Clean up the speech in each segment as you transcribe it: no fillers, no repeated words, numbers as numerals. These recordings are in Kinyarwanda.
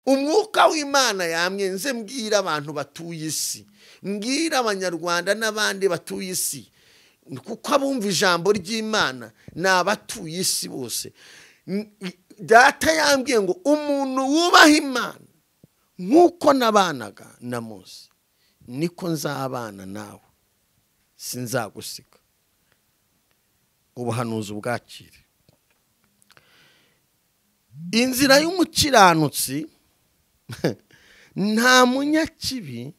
umwuka w'Imana yamye nze mbwira abantu batuye isi, mbwira abanyarwanda n'abandi batuye isi, kuko abumva ijambo ry'Imana n'abatuye isi bose. Data yambwiye ngo umuntu wubaha Imana nk'uko nabanaga na Mose niko nzabana nawe, sinzagusiga. Ubuhanuzi bwakire. Inzira y'umukiranutsi nta munyakibi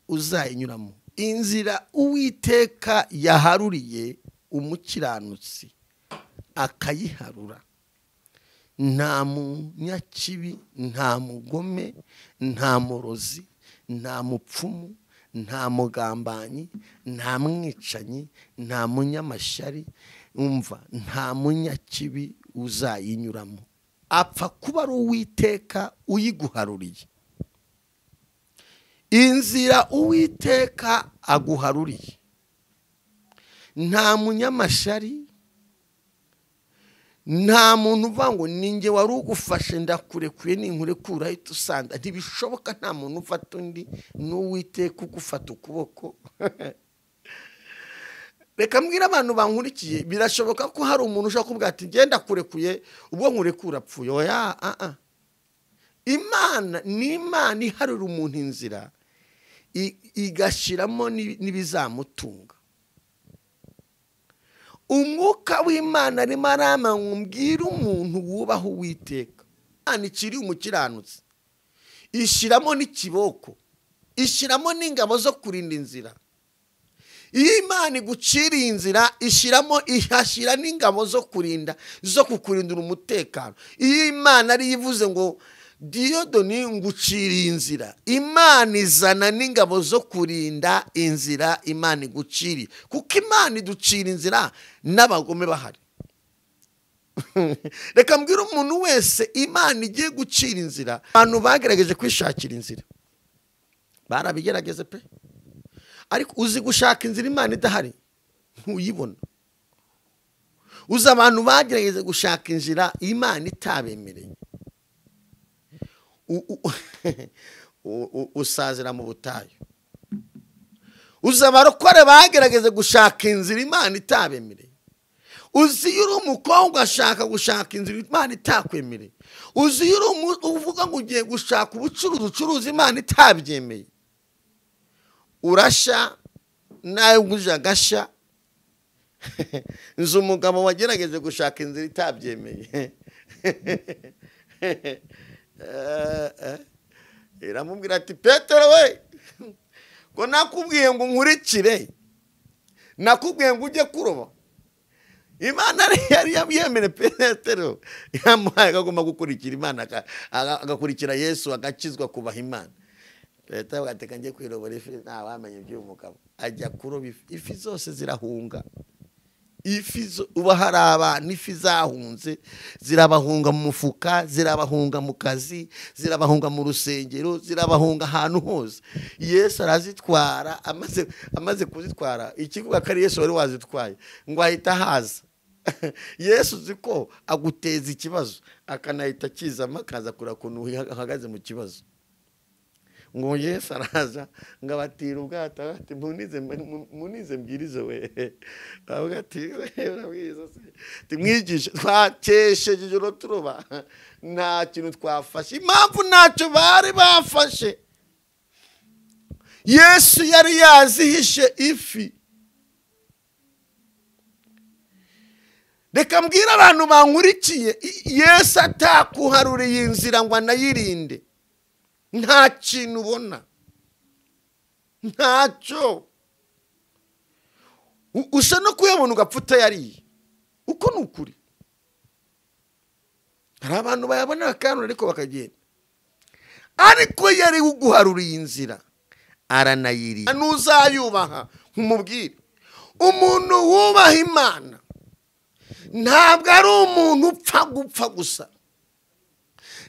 uzayinyuramo. Inzira Uwiteka yaharuriye umukiranutsi akayiharura, nta munyakibi, nta mugome, nta murozi, nta mupfumu, nta mugambanyi, nta mwicanyi, nta munyamashyari, umva, nta munyakibi uzayinyuramo. Apfa kuba ari Uwiteka uyiguharuriye. Inzira Uwiteka aguharuriye, nta munyamashyari, nta muntu uvuga ngo ninjye wari ugufashe ndakurekuye ninkurekura ahita usanda. Ntibishoboka, nta muntu ufata undi, n'Uwiteka ugufata ukuboko. Reka mbwira abantu bankurikiye, birashoboka ko hari umuntu ushaka kuvuga ati ngenda kurekuye ubwo nkurekura apfuye. Oya, Imana ni Imana iharura umuntu inzira igashiramo n'ibizamutunga. Umwuka w'Imana arimo arama ngumbwira umuntu wubaha Uwiteka. Imana ikiri umukiranutsi ishiramo n'ikiboko, ishiramo n'ingabo zo kurinda inzira. Iyo Imana iguciriye inzira ihashira n'ingabo zo kurinda, zo kukurindira umutekano. Iyo Imana ari ivuze ngo Diyodoni nguciriye inzira, Imana izana n'ingabo zo kurinda inzira Imana iguciriye, kuko Imana iducira inzira n'abagome bahari. Reka mbwira umuntu wese Imana igiye gucira inzira. Abantu bagerageje kwishakira inzira barabigerageze pe, ariko uzi gushaka inzira Imana idahari ntuyibona. Uzi abantu bagerageje gushaka inzira Imana itabemereye, usazira mu butayu. Uzi abarokore bagerageze gushaka inzira Imana itabemereye. Uzi iyo uri umukobwa ashaka gushaka inzira Imana itakwemereye. Uzi iyo uvuga ngo ugiye gushaka ubucuruzi Imana itabyemeye. Urasha nawe uguje agasha. Nzi umugabo wagerageze gushaka inzira itabyemeye. Iramubwira ati Petero we, ngo nakubwiye ngo nkurikire, nakubwiye ngo ujye kuroba. Imana yari yemere Petero, yamuhaye agomba gukurikira Imana, agakurikira Yesu, agakizwa kubaha Imana. Petero agateka ngiye kwirobora ifi, nta wamenye iby'uyu mugabo. Ajya kuroba ifi zose zirahunga. Uba hari abantu ifi zahunze, zirabahunga mu mufuka, zirabahunga mu kazi, zirabahunga mu rusengero, zirabahunga ahantu hose. Yesu arazitwara, amaze kuzitwara, ikivuga ko ari Yesu wari wazitwaye, ngo ahita haza. Yesu uzi ko aguteza ikibazo akanahita akizamo akaza kureba ukuntu uhagaze mu kibazo. Ngo Yesu araza ngo abatira ubwato, ati munize mbwirize we. Avuga ati urabwiza se, mwigishe, twakesheje ijoro turoba nta kintu twafashe. Impamvu ntacyo bari bafashe, Yesu yari yazihishe ifi. Reka mbwira abantu bankurikiye, Yesu atakuharuriye inzira ngo anayirinde, nta kintu ubona, ntacyo. Usa no kuyabona ugapfa utayariye, uko ni ukuri. Hari abantu bayabona bakanura ariko bakagenda. Ariko yari uguharuriye inzira aranayiriye. Ntuzayubaha nkumubwire, umuntu wubaha Imana ntabwo ari umuntu upfa gupfa gusa.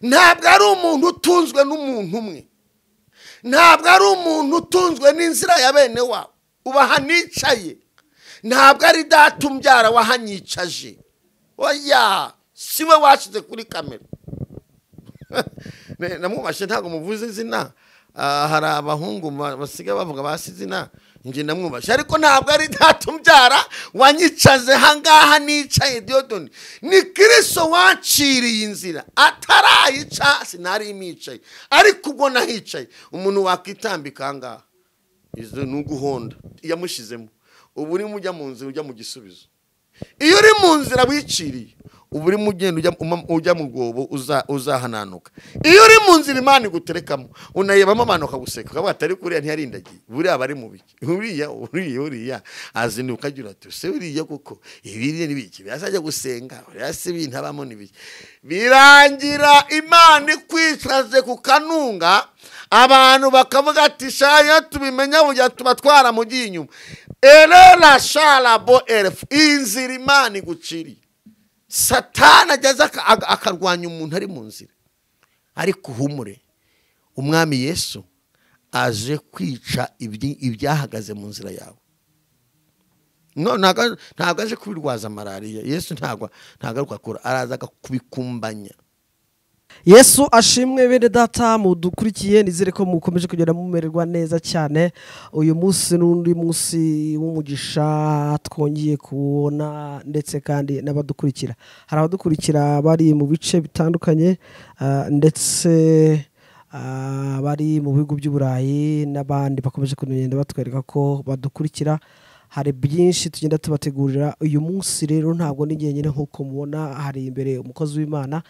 Ntabwo ari umuntu utunzwe n'umuntu umwe. Ntabwo ari umuntu utunzwe n'inzira ya bene wabo. Ubaha nicaye, ntabwo ari data umbyara wahanyicaje. Oya, siwe washize kuri kamera. namwubashye ntabwo muvuze izina. Hari abahungu basigaye bavuga basi izina nje namwubashye ariko ntabwo ari datumbyara wanyicaze hangaha nicaye Diodoni ni Kristo wanciriye inzira atarayica sinari imicaye ariko ubwo nahicaye umuntu wakitambika hangaha izo nuguhonda yamushizemo ubu uri mujya mu nzira ujya mu gisubizo iyo uri mu nzira wiciriye ubu uri mugenda ujya mu gobo uzahananuka iyo uri mu nzira Imana iguterekamo unayebamo amanuka guseka ukaba atari kuriya ntiyarindagiye buri abari mu biki uriya azinduka agira ati se uriya kuko ibiri n'ibiki byasajya gusenga yase bintu abamo n'ibiki birangira Imana ikwicaze ku kanunga abantu bakavuga ati shaya tubimenya bujya tubatwara mu ginyuma erera sharabo elf inzira Imana iguciriye Satana ajaza akarwanya umuntu ari mu nzira ariko humure umwami Yesu aje kwica ibyahagaze mu nzira yawe ntabwo aje kubirwaza malaria Yesu ntabwo akora araza kubikumbanya. Yesu ashimwe bene data mudukurikiye nizere ko mukomeje kugenda mumererwa neza cyane uyu munsi n'undi munsi w'umugisha twongeye kubona ndetse kandi n'abadukurikira hari abadukurikira bari mu bice bitandukanye ndetse bari mu bihugu by'Uburayi n'abandi bakomeje kugenda batwereka ko badukurikira hari byinshi tugenda tubategurira uyu munsi rero ntabwo n'igihe nyine nk'uko mubona hari imbere umukozi w'Imana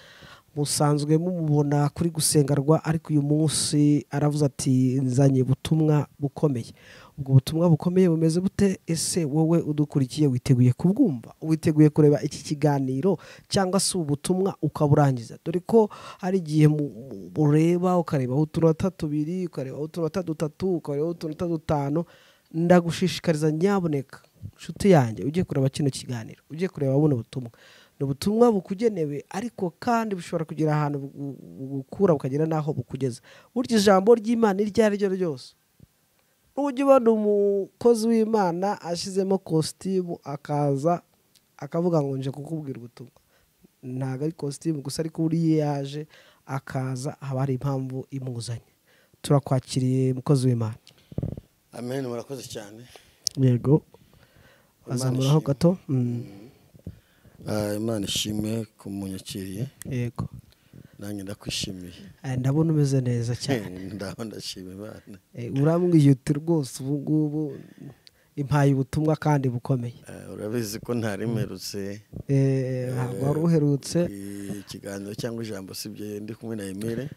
musanzwe mumubona kuri gusengerwa ariko uyu munsi aravuze ati nzanye ubutumwa bukomeye ubwo butumwa bukomeye bumeze bute ese wowe udukurikiye witeguye kubwumva witeguye kureba iki kiganiro cyangwa se ubutumwa ukaburangiza dore ko hari igihe ureba ukareba utunota tubiri ukareba utunota dutatu ukareba utunota dutanu ndagushishikariza nyaboneka nshuti yanjye ugiye kureba kino kiganiro ugiye kureba buno butumwa n'ubutumwa bukugenewe ariko kandi bushobora kugira ahantu bukura bukagera naho bukugeza burya ijambo ry'Imana iryari ryo ryose ujye ubona umukozi w'Imana ashizemo costume akaza akavuga ngo nje kukubwira ubutumwa ntago ari costume gusa ariko uri yaje akaza haba hari impamvu imuzanye turakwakiriye mukozi w'Imana. Amen murakoze cyane yego azamuraho gato Imana ishimwe kumunyakiriye yego nanjye ndakwishimiye ndabona umeze neza cyane ndashima Imana urambwiye uti rwose ubu ngubu impaye ubutumwa kandi bukomeye urabizi ko ntarimerutse ntabwo wari uherutse ikiganiro cyangwa ijambo sibyo ndi kumwe na Emile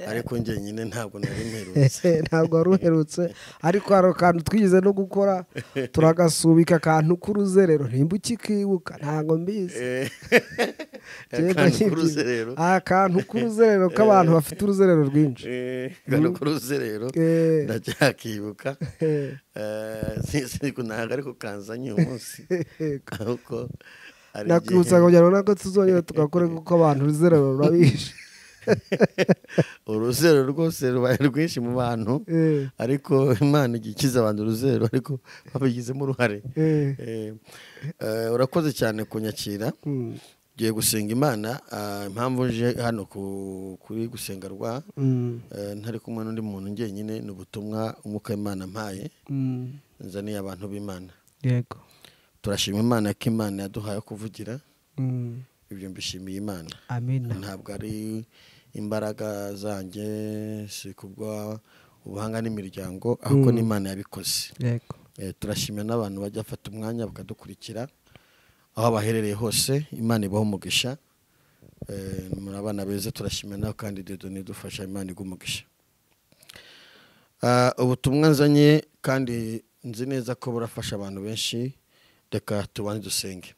ariko njye nyine ntabwo narimerutse ntabwo wari uherutse ariko hari akantu twigize no gukora turagasubika akantu k'uruzerero nimba ukikibuka ntabwo mbizi akantu k'uruzerero k'abantu bafite uruzerero rwinshi akantu k'uruzerero ndacyakibuka ariko ntabwo ariko kanzanye uyu munsi ahubwo nakwibutsa kugira ngo nako tuzongera tugakore kuko abantu uruzerero rurabishe uruzerero rwose rubaye rwinshi mu bantu ariko Imana igikiza abantu uruzerero ariko babigizemo uruhare. Urakoze cyane kunyakira giye gusenga Imana impamvu nje hano kuri gusengerwa ntari kumwe n'undi muntu njyenyine n'ubutumwa umwuka w'Imana mpaye nzaniye abantu b'Imana. Yego turashima Imana ko Imana yaduhaye kuvugira ibyo mbishimiye Imana. Amen. Ntabwo ari imbaraga zanjye si kubwa ubuhanga n'imiryango ahubwo n'Imana yabikoze. Yego turashimira n'abantu bajya afata umwanya bakadukurikira aho baherereye hose Imana ibaho umugisha muri abana beza turashimira nawe kandi Diodoni dufasha Imana igumugisha. Ubutumwa nzanye kandi nzi neza ko burafasha abantu benshi reka tubanze dusenge.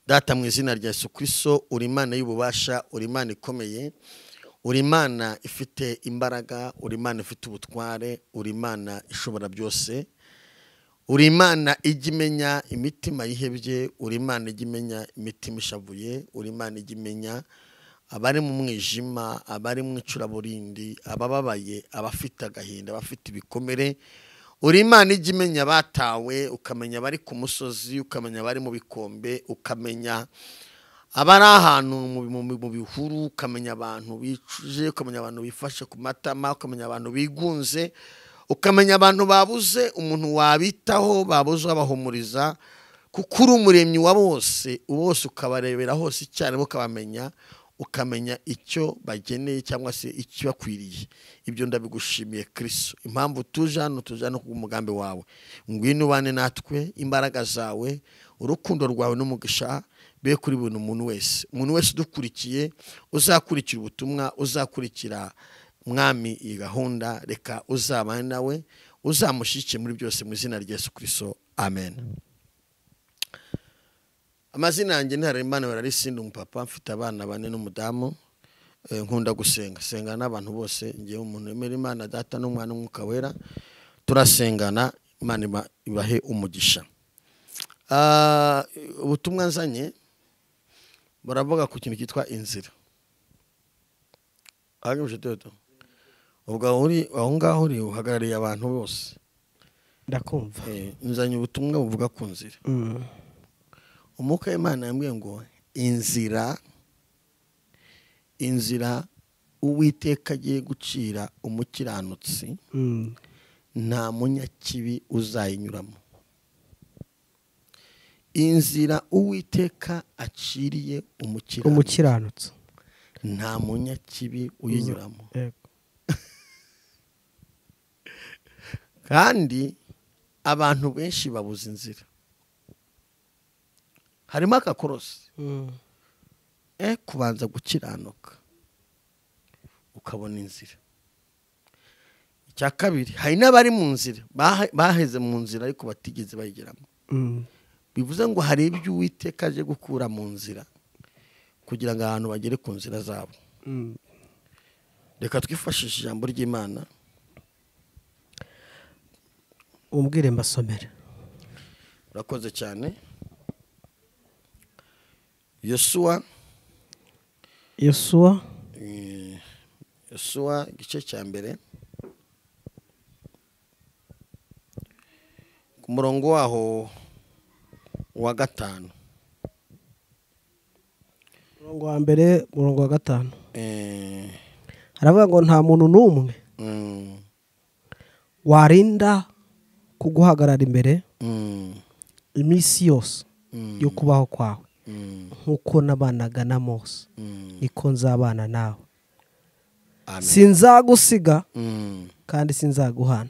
Data mu izina rya Yesu Kristo uri Imana y'ububasha uri Imana ikomeye uri Imana ifite imbaraga uri Imana ifite ubutware uri Imana ishobora byose uri Imana ijimenya imitima yihebye uri Imana ijimenya imitima ishavuye uri Imana ijimenya abari mu mwijima abari mu icuraburindi abababaye abafite agahinda abafite ibikomere uri Imana ijimenya batawe ukamenya bari ku musozi ukamenya bari mu bikombe ukamenya aba ari ahantu mu bihuru, ukamenya abantu bicuje, ukamenya abantu bifashe ku matama, ukamenya abantu bigunze, ukamenya abantu babuze umuntu wabitaho, babuze abahumuriza, kuko uri umuremyi wa bose ukabarebera hose icyarimwe, ukabamenya, ukamenya icyo bageneye cyangwa se icyo bakwiriye. Ibyo ndabigushimiye Kristo. Impamvu tuje hano ku mugambi wawe, ngwino ubane natwe, imbaraga zawe, urukundo rwawe n'umugisha be kuri buri muntu wese udukurikiye, uzakurikira ubutumwa, uzakurikira mwami iyi gahunda, reka uzabane nawe, uzamushyigikire muri byose mu izina rya Yesu Kristo, amen. Amazina yanjye ni Harerimana Bararisinde, umupapa, mfite abana 4 n'umudamu. Nkunda gusenga n'abantu bose, ngiye umuntu emera Imana Data n'Umwana n'Umwuka Wera, turasengana, Imana ibahe umugisha. Ubutumwa nzanye baravuga ku kintu cyitwa inzira. Agamije toto. Ubwo aho ngaho uri uhagarariye abantu bose. Ndakumva. Nzanye ubutumwa buvuga ku nzira. Umwuka w'Imana yambwiye ngo inzira Uwiteka agiye gucira umukiranutsi, nta munyakibi uzayinyuramo. Inzira Uwiteka aciriye umukiranutsi, nta munyakibi uyinyuramo. Kandi abantu benshi babuze inzira. Harimo akakorosi. Kubanza gukiranuka ukabona inzira. Icya kabiri, hari n'abari mu nzira, baheze mu nzira ariko batigeze bayigeramo. Bivuze ngo hari ibyo Uwiteka aje gukura mu nzira kugira ngo abantu bagere ku nzira zabo. Reka twifashishe ijambo ry'Imana. Umbwire mbasomere. Urakoze cyane. Yosuwa igice cya mbere ku murongo waho wa 5. Murongo wa mbere, murongo wa 5. Haravuga ngo nta muntu n'umwe warinda kuguhagarara imbere iminsi yose yo kubaho kwawe. Nkuko nabanaga na Mose, niko nzabana nawe. Sinzagusiga kandi sinzaguhana.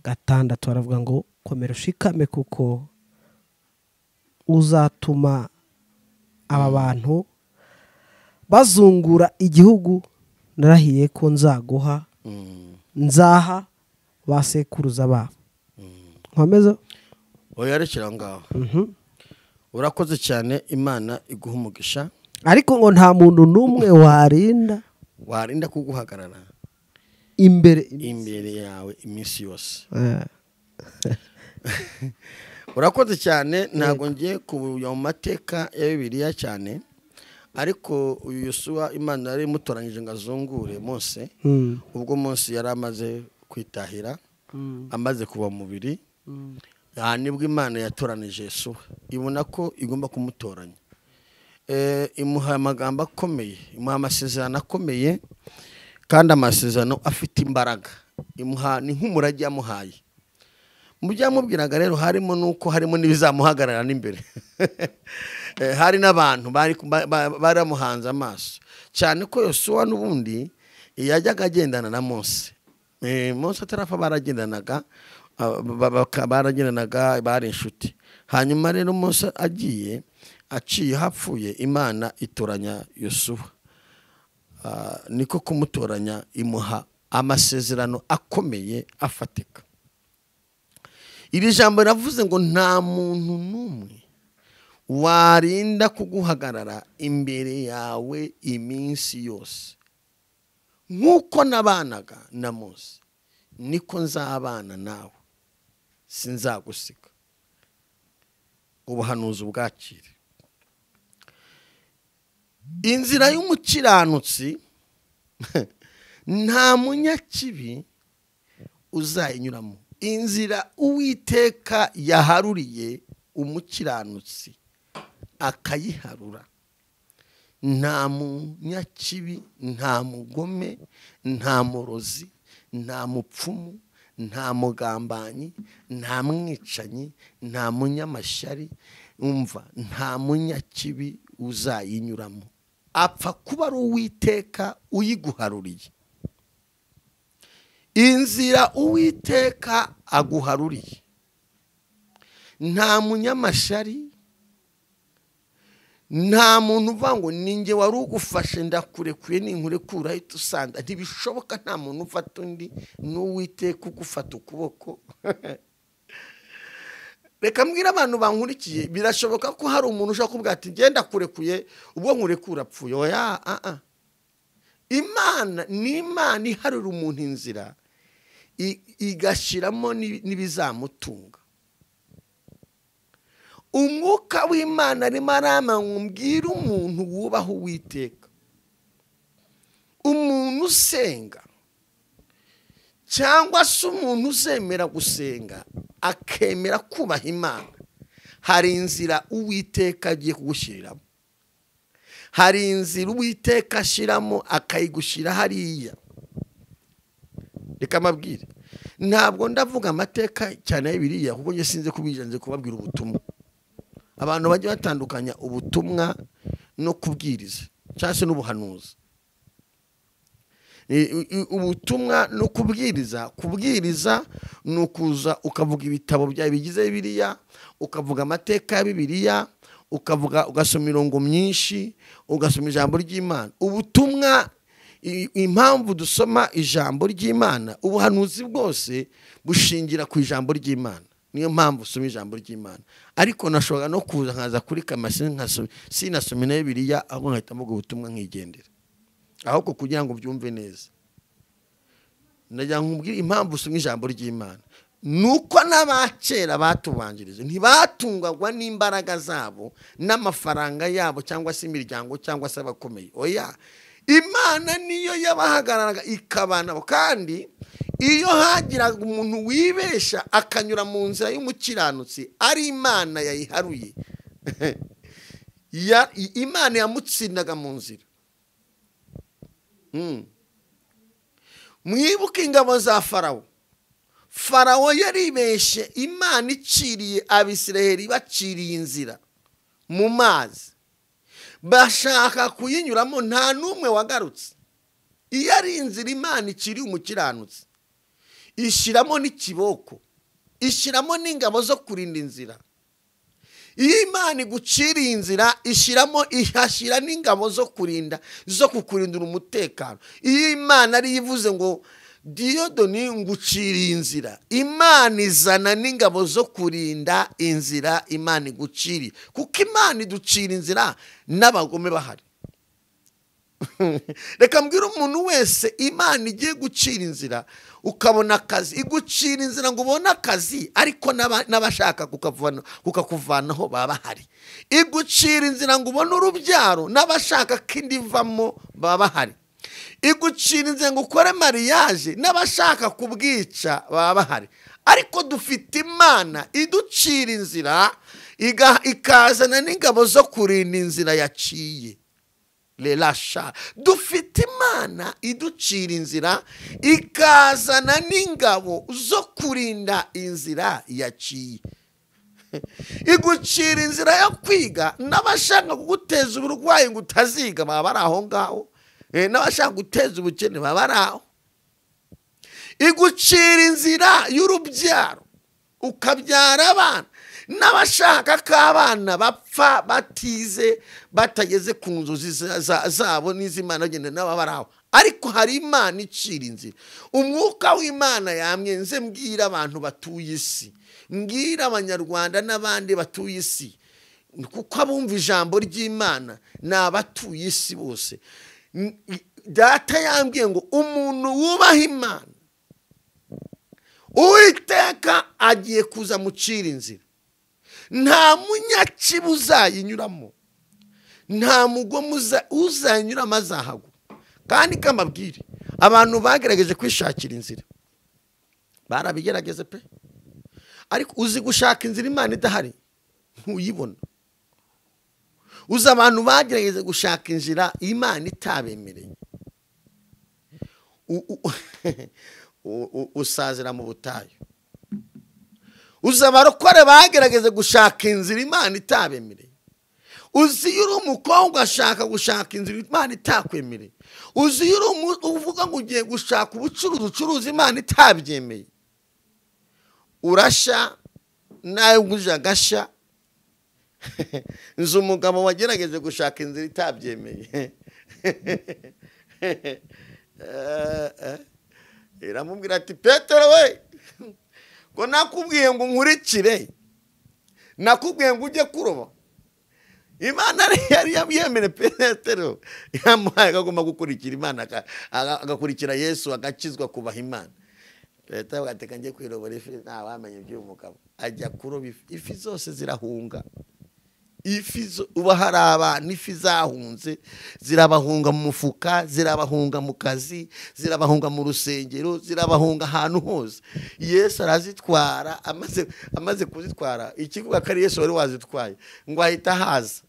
6 baravuga ngo komera ushikame, kuko uzatuma aba bantu bazungura igihugu narahiye ko nzaguha, nzaha basekuruza babo. Nkomeza oyarekera ngaho. Urakoze cyane, Imana iguha umugisha. Ariko ngo nta muntu n'umwe warinda kuguhagarara imbere yawe iminsi yose. Urakoze cyane. Ntago ngiye kubuya mu mateka ya Bibiliya cyane, ariko uyu Yosuwa Imana yari mutoranyije ngo azungure Mose. Ubwo Mose yari amaze kwitahira, amaze kuba mubiri, nibwo Imana yatoranije Yosuwa, ibona ko igomba kumutoranya. Imuha amagambo akomeye, imuha amasezerano akomeye, kandi amasezerano afite imbaraga. Imuha ni nk'umurage yamuhaye. Mu byamubwiraga rero harimo nuko harimo n'ibizamuhagarara n'imbere. Hari n'abantu baramuhanze amaso cyane, ko Yosuwa n'ubundi yajyaga agendana na Mose. Mose atarafa baragendanaga, bari inshuti. Hanyuma rero Mose aciye hapfuye, Imana itoranya Yosuwa. Niko kumutoranya, imuha amasezerano akomeye afatika. Iri jambo ravuze ngo nta muntu n'umwe warinda kuguhagarara imbere yawe iminsi yose. Nkuko nabanaga na Mose, niko nzabana nawe, sinzagusiga. Ubuhanuzi bwakire. Inzira y'umukiranutsi nta munyakibi uzayinyuramo. Inzira Uwiteka yaharuriye umukiranutsi akayiharura, nta munyakibi, nta mugome, nta murozi, nta mupfumu, nta mugambanyi, nta mwicanyi, nta munyamashyari, umva, nta munyakibi uzayinyuramo. Apfa kuba ari Uwiteka uyiguharuriye. Inzira Uwiteka aguharuriye, nta munyamashyari, nta muntu uvuga ngo ninjye wari ugufashe ndakurekuye ninkurekura ahita usanda. Ntibishoboka, nta muntu ufata undi, n'Uwiteka ugufata ukuboko. Reka mbwira abantu bankurikiye, birashoboka ko hari umuntu ushaka kuvuga ati genda kurekuye ubwo nkurekura apfuye. Oya, Imana ni Imana iharura umuntu inzira igashiramo n'ibizamutunga. Umwuka w'Imana arimo aramubwira umuntu wubaha Uwiteka, umuntu usenga cyangwa se umuntu uzemera gusenga akemera kubaha Imana, hari inzira Uwiteka agiye kugushiriramo. Hari inzira Uwiteka ashiramo akayigushyira hariya. Reka mabwire, ntabwo ndavuga amateka cyane ya Bibiliya kuko njye sinze kubijanze kubabwira ubutumwa. Abantu bajya batandukanya ubutumwa no kubwiriza cyangwa se n'ubuhanuzi. Ubutumwa no kubwiriza ni ukuza ukavuga ibitabo bya bigize Bibiliya, ukavuga amateka ya Bibiliya, ugasoma imirongo myinshi, ugasoma ijambo ry'Imana. Ubutumwa, impamvu dusoma ijambo ry'Imana, ubuhanuzi bwose bushingira ku ijambo ry'Imana. Niyo mpamvu usoma ijambo ry'Imana. Ariko nashobora no kuza nkaza kuri kamasi sinasome na Bibiliya, ahubwo nkahita mvuga ubutumwa nkigendera, ahubwo kugira ngo byumve neza. Ndagira nkubwire impamvu usoma ijambo ry'Imana, nuko n'abakera batubanjirije ntibatungagwa n'imbaraga zabo n'amafaranga yabo cyangwa se imiryango cyangwa se abakomeye. Oya, Imana niyo yabahagararaga ikabana. Kandi iyo hagiraga umuntu wibesha akanyura mu nzira y'umukiranutsi, ari Imana yayiharuye. Imana yamutsindaga mu nzira. Mwibuke ingabo za Farawo. Farawo yaribeshe, Imana iciriye Abisiraheli baciriye inzira mu mazi, bashaka kuyinyuramo, nta n'umwe wagarutse. Iyo ari inzira Imana iciriye umukiranutsi, ishiramo n'ikiboko, ishiramo n'ingabo zo kurinda inzira. Iyo Imana iguciriye inzira, ihashira n'ingabo zo kukurindira umutekano. Iyo Imana ari ivuze ngo Diyodoni nguciriye inzira, Imana izana n'ingabo zo kurinda inzira Imana iguciriye, kuko Imana iducira inzira n'abagome bahari. Reka mbwira umuntu wese Imana igiye gucira inzira ukabona akazi, igucira inzira ngo ubone akazi, ariko n'abashaka kukakuvanaho baba bahari. Igucira inzira ngo ubone urubyaro, n'abashaka ko indi ivamo baba bahari. Igucira inzira ngo ukore mariage, n'abashaka kubwica baba bahari. Ariko dufite Imana iducira inzira, ikazana n'ingabo zo kurinda inzira yaciye. Relasha, dufite Imana iducira inzira, ikazana n'ingabo zo kurinda inzira yaciye. Igucira inzira yo kwiga, n'abashaka kuguteza uburwayi ngo utaziga baba bari aho ngaho, n'abashaka guteza ubukene baba bari aho. Igucira inzira y'urubyaro, ukabyara abana, n'abashaka ko abana bapfa batize batageze ku nzozi zabo n'iz'Imana bagenda n'aba bari aho. Ariko hari Imana icira inzira. Umwuka w'Imana yamyenze mbwira abantu batuye isi, mbwira Abanyarwanda n'abandi batuye isi, kuko abumva ijambo ry'Imana ni abatuye isi bose. Data yambwiye ngo umuntu wubaha Imana, Uwiteka agiye kuza mucira inzira. Nta munyakibi uzayinyuramo, nta mugome uzanyuramo azahagwa. Kandi kamabwire, abantu bagerageje kwishakira inzira barabigerageze pe, ariko uzi gushaka inzira Imana idahari ntuyibona. uzi abantu bagerageze gushaka inzira Imana itabemereye usazira mu butayu. Uzi abarokore bagerageze gushaka inzira Imana itabemereye. Uzi yuri umukobwa ashaka gushaka inzira Imana itakwemereye. Uzi yuri uvuga ngo ugiye gushaka ubucuruzi Imana itabyemeye. Urasha nawe uje agasha. Nzi umugabo wagerageze gushaka inzira itabyemeye. Iramubwira ati Petero we, ko nakubwiye ngo nkurikire, nakubwiye ngo ujye kuroba. Imana yari yemere Petero yamuhaye agomba gukurikira Imana, agakurikira Yesu, agakizwa kubaha Imana. Petero agateka ngiye kwirobora ifi, nta wamenye iby'uyu mugabo. Ajya kuroba ifi zose zirahunga. Uba hari abantu ifi zahunze, zirabahunga mu mufuka, zirabahunga mu kazi, zirabahunga mu rusengero, zirabahunga ahantu hose. Yesu arazitwara, amaze kuzitwara, ikivuga ko ari Yesu wari wazitwaye, ngo ahita haza.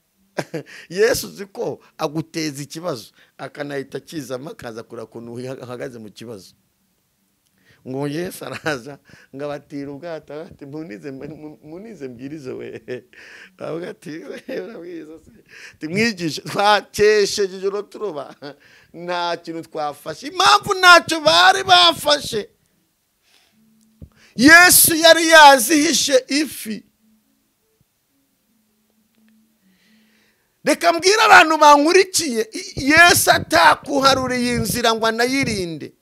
Yesu uzi ko aguteza ikibazo, akanahita akizamo akaza kureba ukuntu uhagaze mu kibazo. Ngo Yesu araza ngo abatira ubwato, ati munize mbwirize we. Avuga ati urabwiza se, mwigishe twakesheje ijoro turoba, nta kintu twafashe. Impamvu ntacyo bari bafashe, Yesu yari yazihishe ifi. Reka mbwira abantu bankurikiye, Yesu atakuharuriye inzira ngo anayirinde,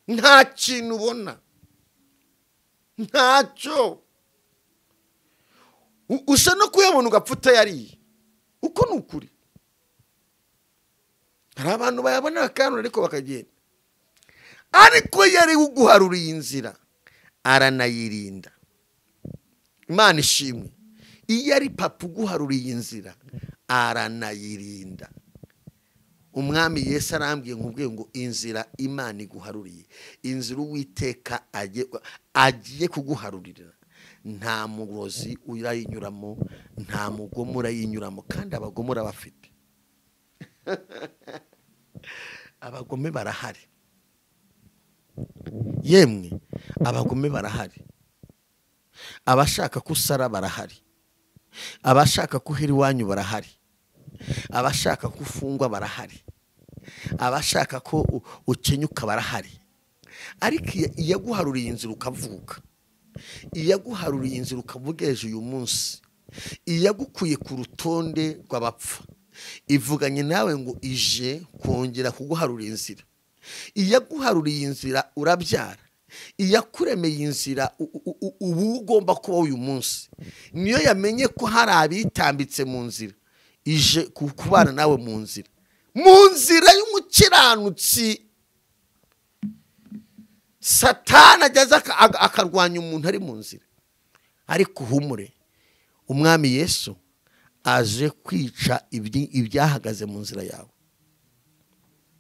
nta kintu ubona, ntacyo. Usha no kuyabona ugapfuta yariye, uko ni ukuri. Hari abantu bayabona bakanura ariko bakagenda, ariko yari uguharuriye inzira aranayirinda. Imana ishimwe. Iyo ari papa uguharuriye inzira aranayirinda. Umwami Yesu arambwiye nkubwiye ngo inzira Imana iguharuriye, inzira Uwiteka agiye kuguharurira, nta murozi urayinyuramo, nta mugomo urayinyuramo, kandi abagomora bafite. Abagome barahari, yemwe abagome barahari. Abashaka kusara barahari, abashaka kuhira iwanyu barahari, abashaka kufungwa barahari, abashaka ko ukenyuka barahari. Ariko iyaguharuriye inzira ukavuka, iyaguharuriye inzira ukavugeje uyu munsi, iyagukuye ku rutonde rw'abapfa, ivuganye nawe ngo ije kongera kuguharurira inzira. Iyaguharuriye inzira urabyara, iyakuremeye inzira ubu ugomba kuba uyu munsi, niyo yamenye ko hari abitambitse mu nzira, ije kubana nawe mu nzira y'umukiranutsi. Satani ageze akarwanya umuntu ari mu nzira, ariko humure, umwami Yesu aje kwica ibyahagaze mu nzira yawe.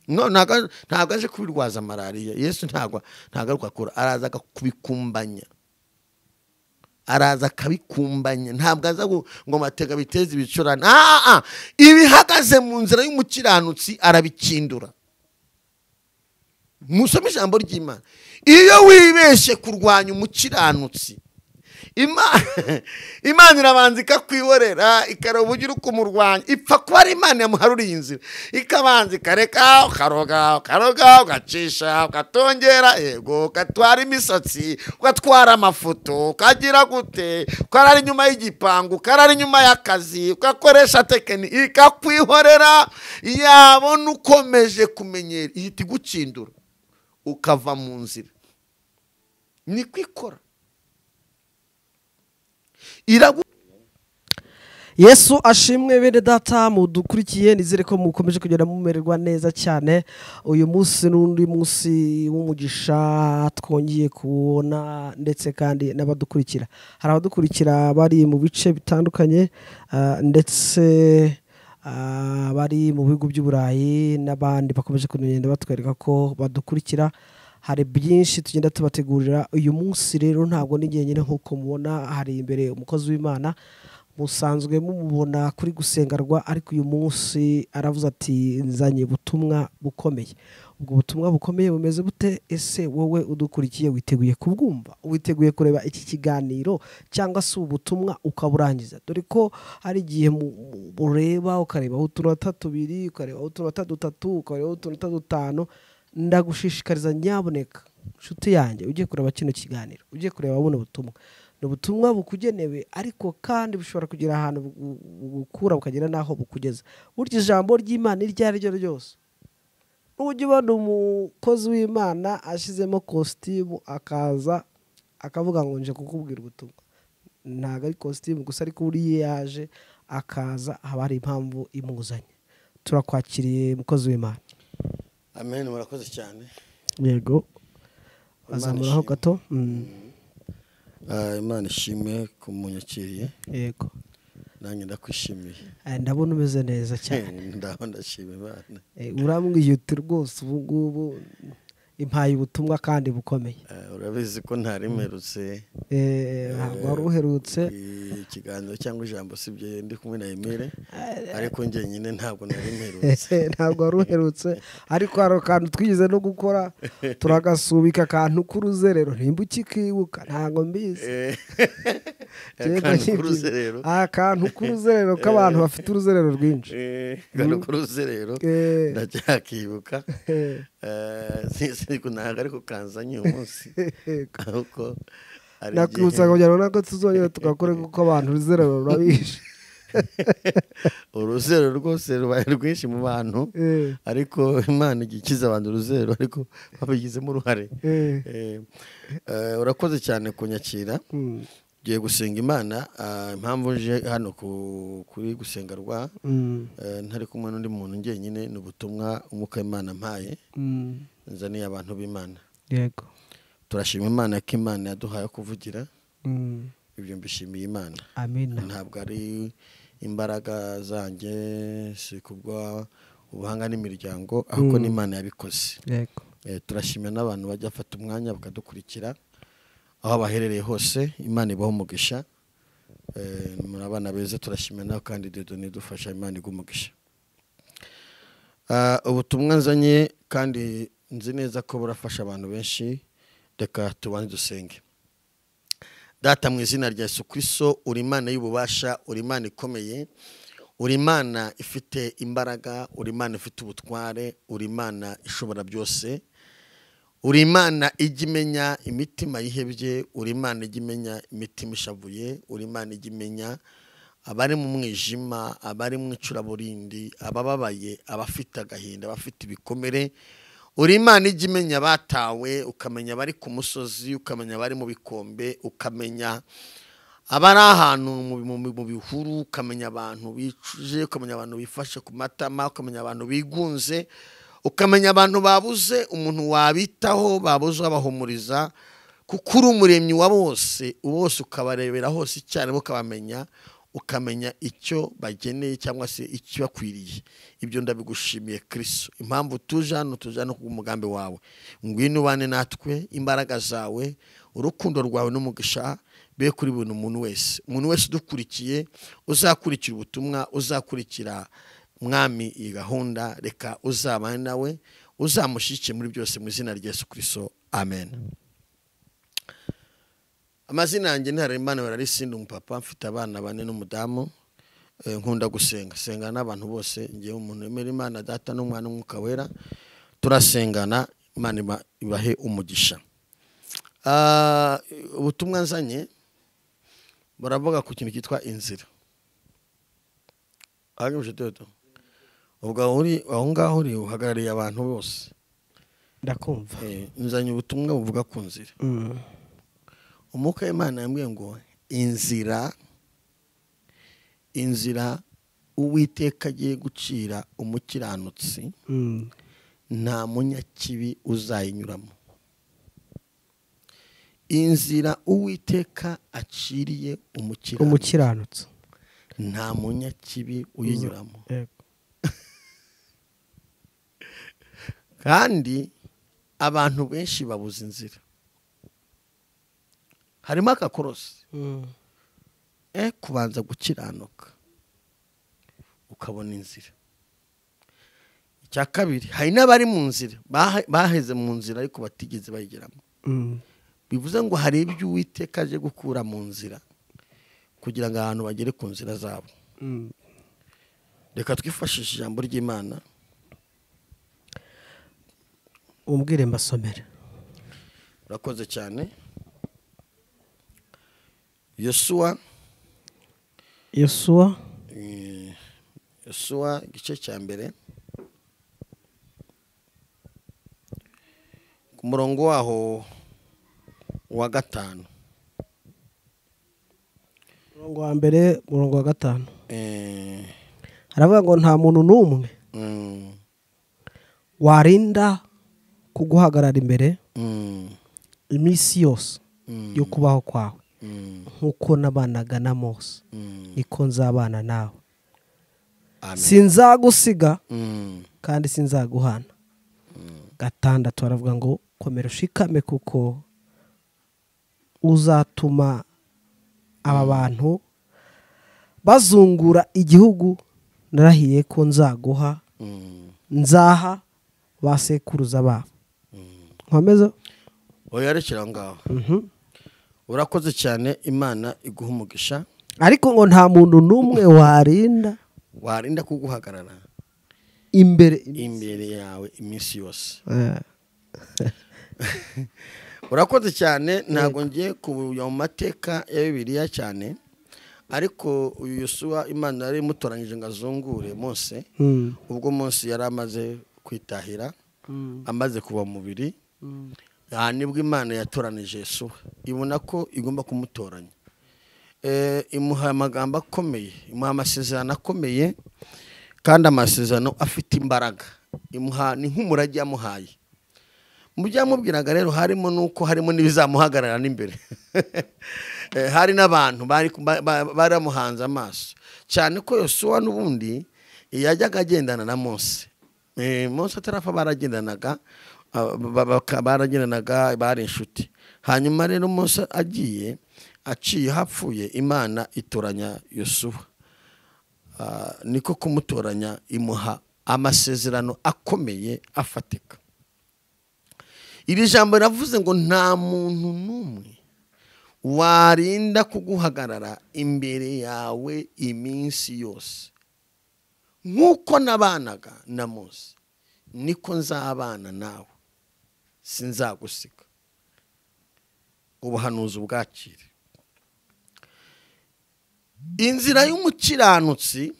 No, ntabwo aje kubirwaza malariya. Yesu ntabwo agaruka kora, araza kubikumbanya, araza akabikumbanya. Ntabwo aza ngo matega biteze ibicurane. Ibihagaze mu nzira y'umukiranutsi arabikindura. Musome ijambo ry'Imana. Iyo wibeshe kurwanya umukiranutsi, Imana irabanza ikakwiborera, ikareba uburyo uri kumurwanya. Ipfa kuba ari Imana yamuharuriye inzira, ikabanza ikareka, ukaroga, ugacisha, ugatongera, yego, ugatwara imisatsi, ugatwara amafoto, ukagira gute, ukarara inyuma y'igipangu, ukarara inyuma y'akazi, ugakoresha tekiniki, ikakwihorera. Yabona ukomeje kumenyera, ihita igucindura ukava mu nzira. Niko ikora. Yesu ashimwe bene data mudukurikiye, nizere ko mukomeje kugenda mumererwa neza cyane. Uyu munsi n'undi munsi w'umugisha twongeye kubona, ndetse kandi n'abadukurikira. Hari abadukurikira bari mu bice bitandukanye, ndetse bari mu bihugu by'Uburayi, n'abandi bakomeje kugenda batwereka ko badukurikira. Hari byinshi tugenda tubategurira uyu munsi. Rero ntabwo n'igihe nyine nk'uko mubona hari imbere umukozi w'Imana musanzwe mumubona kuri gusengerwa ariko uyu munsi aravuze ati nzanye ubutumwa bukomeye. Ubwo butumwa bukomeye bumeze bute? Ese wowe udukurikiye witeguye kubwumva? Witeguye kureba iki kiganiro cyangwa se ubutumwa ukaburangiza? Dore ko hari igihe ureba ukarebaho utunota tubiri, ukarebaho utunota dutatu, ukarebaho utunota dutanu. Ndagushishikariza nyaboneka nshuti yanjye ujye kureba kino kiganiro, ujye kureba buno butumwa. Ni ubutumwa bukugenewe ariko kandi bushobora kugira ahantu bukura bukagera n'aho bukugeza. Burya ijambo ry'Imana iryo ari ryo ryose, ujye ubona umukozi w'Imana ashizemo kositimu akaza akavuga ngo nje kukubwira ubutumwa, ntabwo ari kositimu gusa, ariko buriya yaje akaza haba hari impamvu imuzanye. Turakwakiriye mukozi w'Imana. Amen. Murakoze cyane. Yego, azamuraho gato. Imana ishimwe kumunyakiriye. Yego, nanjye ndakwishimiye. ndabona umeze neza cyane. Ndashima Imana. Urambwiyute rwose ubu ngubu impaye ubutumwa kandi bukomeye. Urabizi ko ntari mperutse. Ntabwo wari uherutse ikiganiro cyangwa ijambo sibye ndi kumwe na Emile, ariko njye nyine ntabwo nari mperutse. Ntabwo wari uherutse, ariko hari akantu twigize no gukora turagasubika akantu k'uruzerero, nimba ukikibuka ntabwo mbizi. Akantu k'uruzerero k'abantu bafite uruzerero rwinshi. Akantu k'uruzerero ndacyakibuka. Ariko ntabwo ariko kanzanye uyu munsi. Nakwibutsa kugira ngo nako tuzongera tugakore kuko abantu uruzerero rurabishe. Uruzerero rwose rubaye rwinshi mu bantu, ariko Imana igikiza abantu uruzerero ariko babigizemo uruhare. Urakoze cyane kunyakira. Giye gusenga Imana. Impamvu nje hano kuri gusengerwa ntari kumwe n'undi muntu njyenyine, ni ubutumwa umwuka w'Imana mpaye nzaniye abantu b'Imana. Yego, turashima Imana ko Imana yaduhaye kuvugira. Ibyo mbishimiye Imana. Amen. Ntabwo ari imbaraga zanjye, si kubwa ubuhanga n'imiryango, ahubwo n'Imana yabikoze. Yego, turashimira n'abantu bajya bafata umwanya bakadukurikira aho baherereye hose. Imana ibaho umugisha. Muri abana beza turashimira nawe kandi Dieudonné dufasha. Imana igumugisha. Ubutumwa nzanye kandi nzi neza ko burafasha abantu benshi. Reka tubanze dusenge. Data, mu izina rya Yesu Kristo, uri Imana y'ububasha, uri Imana ikomeye, uri Imana ifite imbaraga, uri Imana ifite ubutware, uri Imana ishobora byose, uri Imana ijya imenya imitima yihebye, uri Imana ijya imenya imitima ishavuye, uri Imana ijya imenya abari mu mwijima, abari mu icuraburindi, abababaye, abafite agahinda, abafite ibikomere. Uri Imana ijya imenya abatawe, ukamenya abari ku musozi, ukamenya abari mu bikombe, ukamenya abari ahantu mu bihuru, ukamenya abantu bicuje, ukamenya abantu bifashe ku matama, ukamenya abantu bigunze, ukamenya abantu babuze umuntu wabitaho, babuze abahumuriza, kuko uri umuremyi wa bose, bose ukabarebera hose icyarimwe ukabamenya, ukamenya icyo bageneye cyangwa se icyo bakwiriye. Ibyo ndabigushimiye Kristo. Impamvu tuje hano ku mugambi wawe, ngwino ubane natwe, imbaraga zawe, urukundo rwawe n'umugisha be kuri buri muntu wese. Umuntu wese udukurikiye, uzakurikira ubutumwa, uzakurikira Mwami iyi gahunda, reka uzabane nawe, uzamushyigikire muri byose mu izina rya Yesu Kristo. Amen. Amazina yanjye ni Harerimana Bararisinda, umupapa, mfite abana 4 n'umudamu. Nkunda gusenga, senga n'abantu bose. Ngiye umuntu wemera Imana Data n'Umwana n'Umwuka Wera, turasengana. Imana ibahe umugisha. Ubutumwa nzanye baravuga ku kintu cyitwa inzira. Agamije Dodo, ubwo aho ngaho uri uhagarariye abantu bose. Ndakumva. Nzanye ubutumwa buvuga ku nzira. Umwuka w'Imana yambwiye ngo inzira Uwiteka agiye gucira umukiranutsi, nta munyakibi uzayinyuramo. Inzira Uwiteka aciriye umukiranutsi, nta munyakibi uyinyuramo. Kandi abantu benshi babuze inzira. Harimo akakorosi. kubanza gukiranuka ukabona inzira. Icya kabiri, hari n'abari mu nzira baheze mu nzira ariko batigeze bayigeramo. Bivuze ngo hari ibyo Uwiteka aje gukura mu nzira kugira ngo abantu bagere ku nzira zabo. Reka twifashishe ijambo ry'Imana. umbwire mbasomere. Urakoze cyane. Yosuwa igice cya mbere ku murongo waho wa 5. Umurongo wa mbere, umurongo wa 5. Haravuga ngo nta muntu n'umwe warinda kuguhagarara imbere iminsi yose yo kubaho kwawe, nk'uko nabanaga na Mose niko nzabana nawe. Sinzagusiga kandi sinzaguhana. 6 haravuga ngo komera ushikame, kuko uzatuma aba bantu bazungura igihugu narahiye ko nzaguha, nzaha basekuruza babo. Nkomeza oyarekera ngaho. Urakoze cyane, Imana iguha umugisha. Ariko ngo nta muntu n'umwe warinda kuguhagarara imbere yawe iminsi yose. Urakoze cyane. Ntago ngiye kubuya mu mateka ya Bibiliya cyane, ariko uyu Yosuwa Imana yari mutoranyije ngo azungure Mose. Ubwo Mose yari amaze kwitahira, amaze kuba mubiri, nibwo Imana yatoranije Yosuwa, ibona ko igomba kumutoranya. Imuha amagambo akomeye, imuha amasezerano akomeye, kandi amasezerano afite imbaraga. Imuha ni nk'umurage yamuhaye. Mu byamubwiraga rero harimo nuko harimo n'ibizamuhagarara n'imbere. Hari n'abantu baramuhanze amaso cyane ko Yosuwa n'ubundi yajyaga agendana na Mose. Mose atarafa baragendanaga, bari inshuti. Hanyuma rero Mose aciye hapfuye, Imana itoranya Yosuwa. Niko kumutoranya, imuha amasezerano akomeye afatika. Iri jambo ravuze ngo nta muntu n'umwe warinda kuguhagarara imbere yawe iminsi yose, nk'uko nabanaga na Mose niko nzabana nawe, sinzagusiga. Ubuhanuzi bwakire. Inzira y'umukiranutsi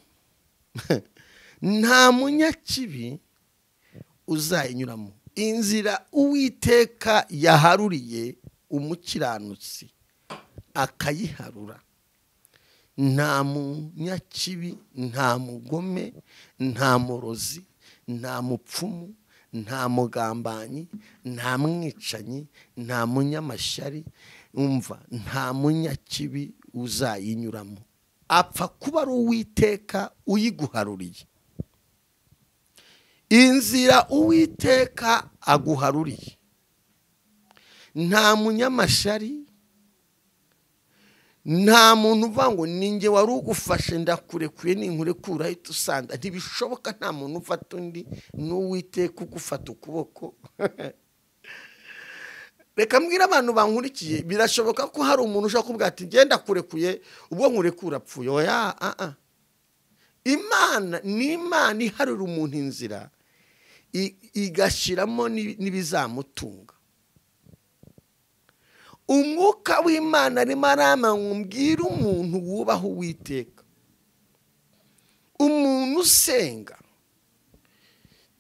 nta munyakibi uzayinyuramo. Inzira Uwiteka yaharuriye umukiranutsi akayiharura, nta munyakibi, nta mugome, nta murozi, nta mupfumu, nta mugambanyi, nta mwicanyi, nta munyamashyari, umva, nta munyakibi uzayinyuramo. Apfa kuba ari Uwiteka uyiguharuriye. Inzira Uwiteka aguharuriye, nta munyamashyari, nta muntu uvuga ngo ninjye wari ugufashe ndakurekuye ninkurekura ahita usanda. Ntibishoboka. Nta muntu ufata undi, n'Uwiteka ugufata ukuboko. Reka mbwira abantu bankurikiye, birashoboka ko hari umuntu ushaka kuvuga ati genda kurekuye, ubwo nkurekura apfuye. Oya, Imana ni Imana iharura umuntu inzira, igashiramo n'ibizamutunga. Umwuka w'Imana arimo aramubwira umuntu wubaha Uwiteka, umuntu usenga,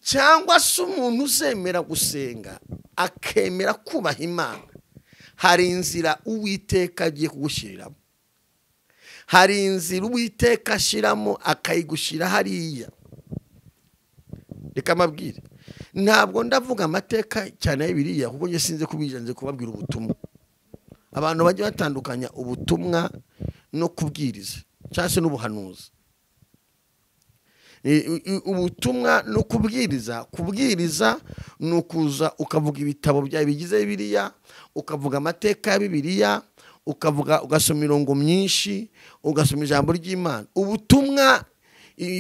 cyangwa se umuntu uzemera gusenga akemera kubaha Imana. Hari inzira Uwiteka agiye kugushiriramo, hari inzira Uwiteka ashiramo akayigushyira hariya. Reka mabwire, ntabwo ndavuga amateka cyane ya Bibiliya, kuko njye sinze kubijanze kubabwira ubutumwa. Abantu bajya batandukanya ubutumwa no kubwiriza cyangwa se n'ubuhanuzi. Ubutumwa no kubwiriza nukuza ukavuga ibitabo bya bigize Bibiliya, ukavuga amateka ya Bibiliya, ukavuga ugasoma mirongo myinshi ugasoma ijambo ry'Imana. Ubutumwa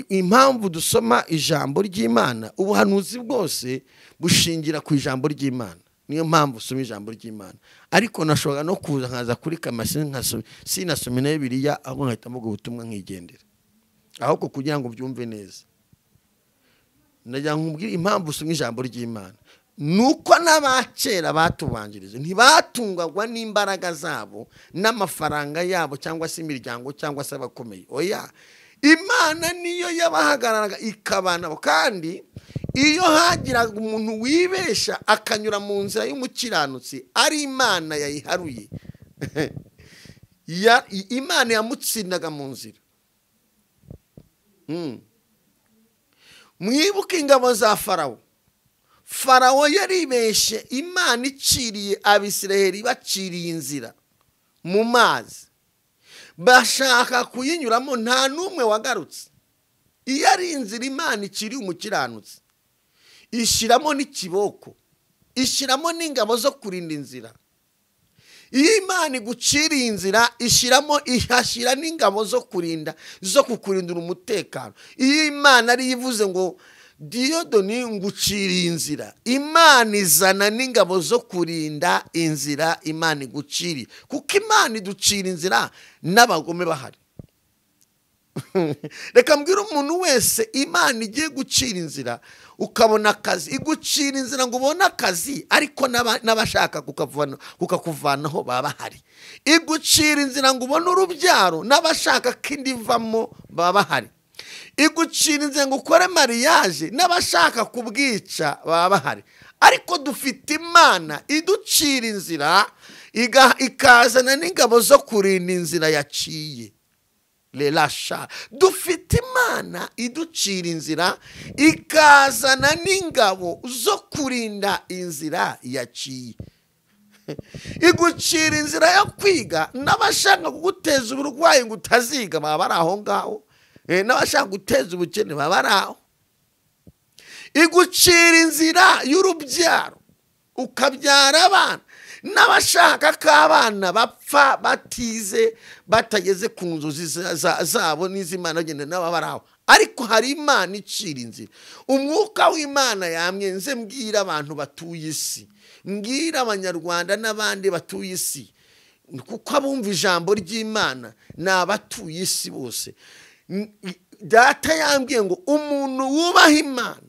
impamvu dusoma ijambo ry'Imana, ubuhanuzi bwose bushingira ku ijambo ry'Imana. Niyo mpamvu usoma ijambo ry'Imana. Ariko nashobora no kuza nkaza kuri kamasi nkasoma sinasoma na Bibiliya aho nkahita mvuga ubutumwa nkigendera. Ahubwo kugira ngo byumve neza. Najya nkubwira impamvu usoma ijambo ry'Imana. Nuko n'abakera batubanjirije ntibatungagwa n'imbaraga zabo n'amafaranga yabo cyangwa se imiryango cyangwa se abakomeye. Oya, Imana niyo yabahagararaga ikabana. Kandi iyo hagiraga umuntu wibesha akanyura mu nzira y'umukiranutsi, ari Imana yayiharuye. Imana yamutsindaga mu nzira. Mwibuke ingabo za Farawo. Farawo yaribeshe, Imana iciriye Abisiraheli baciriye inzira mu mazi, bashaka kuyinyuramo, nta numwe wagarutse. Iyo ari inzira Imana iciriye umukiranutsi, ishiramo n'ikiboko, ishiramo n'ingabo zo kurinda inzira. Iyo Imana iguciriye inzira, ihashira n'ingabo zo kukurindira umutekano. Iyo Imana ari yivuze ngo Diyodoni nguciriye inzira, Imana izana n'ingabo zo kurinda inzira Imana iguciriye. Kuko Imana iducira inzira n'abagome bahari. Reka mbwira umuntu wese Imana igiye gucira inzira ukabona akazi, igucira inzira ngo ubone akazi, ariko n'abashaka kukakuvanaho baba bahari. Igucira inzira ngo ubone urubyaro, n'abashaka kindi vamo baba bahari. Igucira inzira ngo ukore mariage, n'abashaka kubwica baba bahari. Ariko dufite Imana iducira inzira, ikazana n'ingabo zo kurinda inzira yaciye. Lelasha, dufite Imana iducira inzira, ikazana n'ingabo zo kurinda inzira yaciye. Igucira inzira yo kwiga, n'abashaka kuguteza uburwayi ngo utaziga baba bari aho ngaho, n'abashaka guteza ubukene baba bari aho. Igucira inzira y'urubyaro, ukabyara abana, n'abashaka ko abana bapfa batize batageze ku nzozi zabo n'iz'Imana bagenda n'aba bari aho. Ariko hari Imana icira inzira. Umwuka w'Imana yamyenze mbwira abantu batuye isi, mbwira Abanyarwanda n'abandi batuye isi, kuko abumva ijambo ry'Imana n'abatuye isi bose. Data yambwiye ngo umuntu wubaha Imana,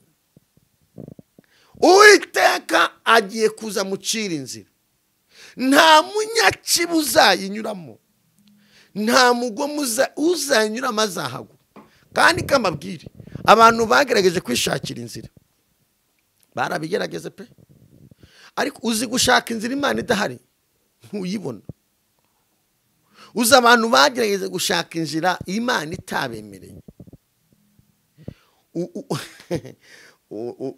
Uwiteka agiye kuza mucira inzira. Nta munyakibi uzayinyuramo, nta mugome uzanyuramo azahagwa. Kandi kamabwire, abantu bagerageje kwishakira inzira barabigerageze pe, ariko uzi gushaka inzira Imana idahari ntuyibona. Uzi abantu bagerageje gushaka inzira Imana itabemereye,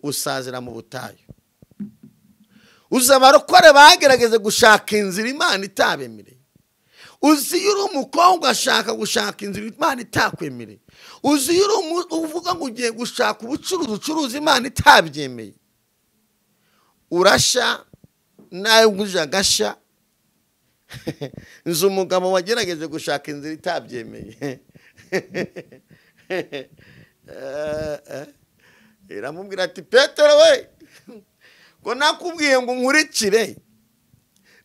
usazira mu butayu. Uzi abarokore bagerageze gushaka inzira Imana itabemereye. Uzi iyo uri umukobwa ashaka gushaka inzira Imana itakwemereye. Uzi iyo uvuga ngo ugiye gushaka ubucuruzi Imana itabyemeye. Urasha nawe uje agasha. Nzi umugabo wagerageze gushaka inzira itabyemeye. Iramubwira ati Petero we, ko nakubwiye ngo nkurikire,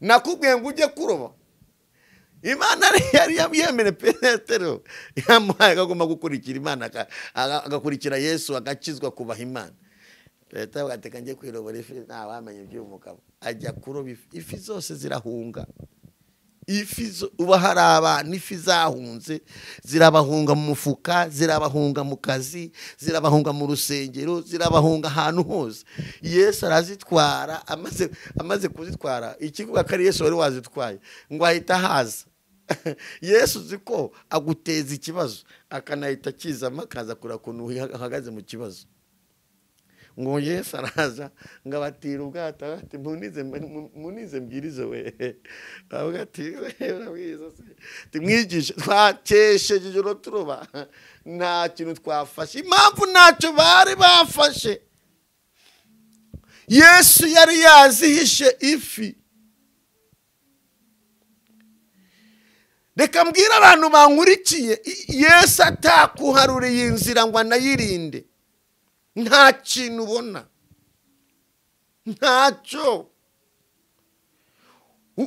nakubwiye ngo ujye kuroba. Imana yari yemere Petero, yamuhaye agomba gukurikira Imana, agakurikira Yesu, agakizwa kubaha Imana. Petero agateka ngiye kwirobora ifi, nta wamenye iby'umugabo. Ajya kuroba ifi zose zirahunga. Uba hari abantu ifi zahunze, zirabahunga mu mufuka, zirabahunga mu kazi, zirabahunga mu rusengero, zirabahunga ahantu hose. Yesu arazitwara, amaze kuzitwara, ikivuga ko ari Yesu wari wazitwaye, ngo ahita haza. Yesu uzi ko aguteza ikibazo, akanahita akizamo akaza kureba ukuntu uhagaze mu kibazo. Ngo Yesu araza ngo abatira ubwato, ati munize mbwirize we. Avuga ati urabwiza se, mwigishe twakesheje ijoro turoba, nta kintu twafashe. Impamvu ntacyo bari bafashe, Yesu yari yazihishe ifi. reka mbwira abantu bankurikiye, Yesu atakuharuriye inzira ngo anayirinde, nta kintu ubona, ntacyo.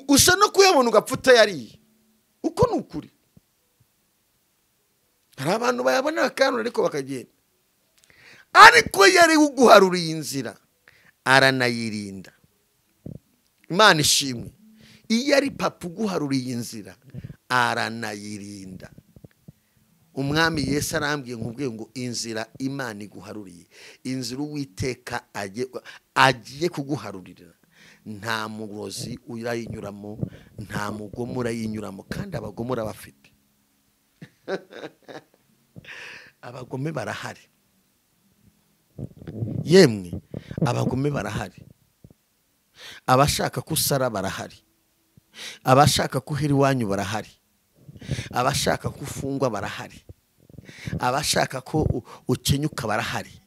Usa no kuyabona ugapfa utayariye, uko ni ukuri. Hari abantu bayabona bakanura ariko bakagenda, ariko yari uguharuriye inzira aranayirinda. Imana ishimwe. Iyo ari papa uguharuriye inzira aranayirinda. Umwami Yesu arambwiye nkubwiye ngo inzira Imana iguharuriye, inzira Uwiteka agiye kuguharurira, nta murozi urayinyuramo, nta mugomo urayinyuramo, kandi abagomora bafite. Abagome barahari, yemwe abagome barahari. Abashaka kusara barahari, abashaka kuhira iwanyu barahari, abashaka kufungwa barahari, abashaka ko ukenyuka barahari.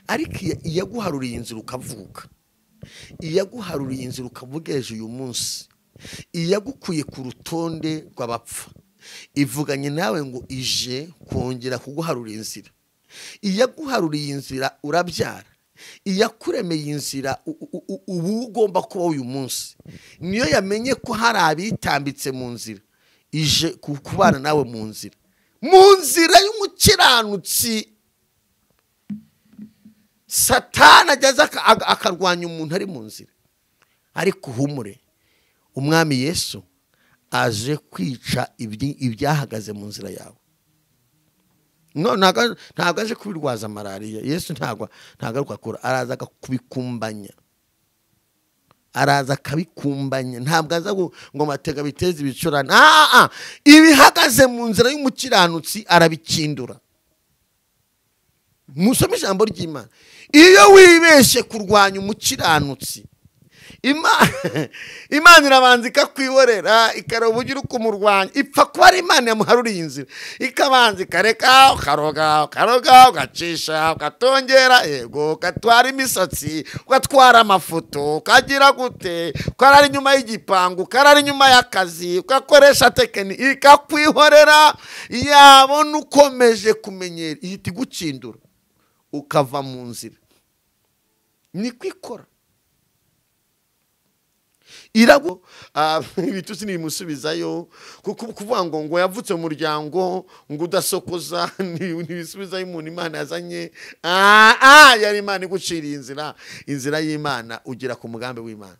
Ariko iyaguharuriye inzira ukavuka, iyaguharuriye inzira ukavugeje uyu munsi, iyagukuye ku rutonde rw'abapfa, ivuganye nawe ngo ije kongera kuguharurira inzira. Iyaguharuriye inzira urabyara, iyakuremeye inzira ubu ugomba kuba uyu munsi, niyo yamenye ko hari abitambitse mu nzira, ije kubana nawe mu nzira y'umukiranutsi. Satani ageze akarwanya umuntu ari mu nzira, ariko humure, umwami Yesu aje kwica ibyahagaze mu nzira yawe. No, ntabwo aje kubirwaza malariya. Yesu ntabwo agaruka kora, araza kubikumbanya, araza akabikumbanya. Ntabwo aza ngo matega biteze ibicurane. Ibihagaze mu nzira y'umukiranutsi arabikindura. Musome ijambo ry'Imana. Iyo wibeshye kurwanya umukiranutsi, Imana irabanza ikakwiborera, ikareba uburyo uri kumurwanya. Ipfa kuba ari Imana yamuharuriye inzira, ikabanza ikareka, ukaroga, ugacisha, ugatongera, yego, ugatwara imisatsi, ugatwara amafoto, ukagira gute, ukarara inyuma y'igipangu, ukarara inyuma y'akazi, ugakoresha tekiniki, ikakwihorera. Yabona ukomeje kumenyera, ihita igucindura ukava mu nzira. Niko ikora. Irago ibitusi nimusubizayo, kuko kuvuga ngo yavutse mu muryango ngo udasokoza ntibisubiza y'umuntu Imana yazanye. Yari Imana iguciriye inzira y'Imana, ugera ku mugambi w'Imana.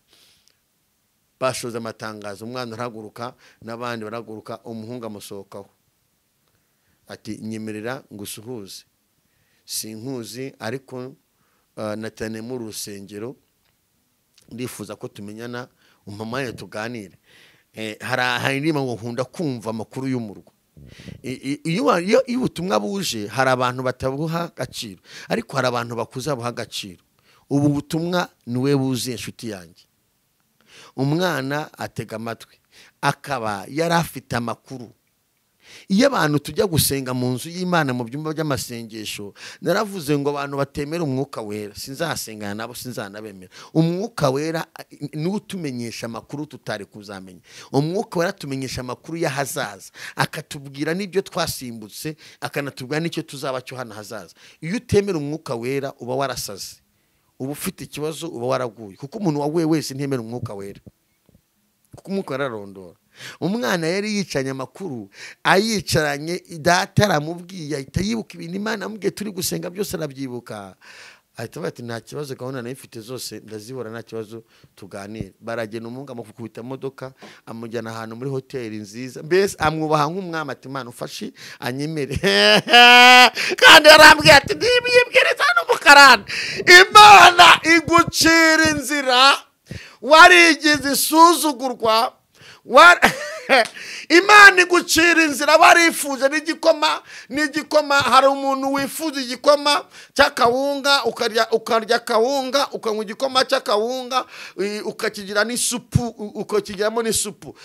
Bashoza amatangazo, umwana arahaguruka n'abandi barahaguruka, umuhungu amusohokaho ati nyemerera ngusuhuze, sinkuzi ariko natane mu rusengero, ndifuza ko tumenyana, umamaye tuganire. Hari ndimo ngo nkunda kumva amakuru y'umurwa. Iyo ubutumwa buje, hari abantu batabuha agaciro, ariko hari abantu bakuza buha agaciro. Ubu butumwa niwe buzi inshuti yanjye. Umwana atega amatwi, akaba yari afite amakuru. Iyo abantu tujya gusenga mu nzu y'Imana mu byumba by'amasengesho, naravuze ngo abantu batemera umwuka wera sinzasengana nabo, sinzanabemera. Umwuka wera ni utumenyesha amakuru tutari kuzamenya. Umwuka wera tumenyesha amakuru y'ahazaza, akatubwira n'ibyo twasimbutse, akanatubwira n'icyo tuzaba cyo hano hazaza. Iyo utemera umwuka wera uba warasaze, uba ufite ikibazo, uba waraguye, kuko umuntu waguye wese ntemera umwuka wera, kuko umwuka wararondora. Umwana yari yicanye amakuru, ayicaranye, data aramubwiye, ahita yibuka ibintu Imana amubwiye turi gusenga byose arabyibuka. Ahita bati nta kibazo, gahunda nayifite zose ndazibora, nta kibazo, tuganire. Baragenda, umuhungu amukubita imodoka, amujyana ahantu muri hoteli nziza, mbese amwubaha nk'umwami, ati Imana ufashe anyemere. Kandi yarambwiye ati ntibiyibwiriza n'umukarani. Imana igucira inzira, warigize isuzugurwa. Imana igucira inzira, barifuje n'igikoma. Hari umuntu wifuza igikoma cy'akawunga, ukarya akawunga, ukanywa igikoma cy'akawunga, ukakigira n'isupu, ukakigiramo n'isupu,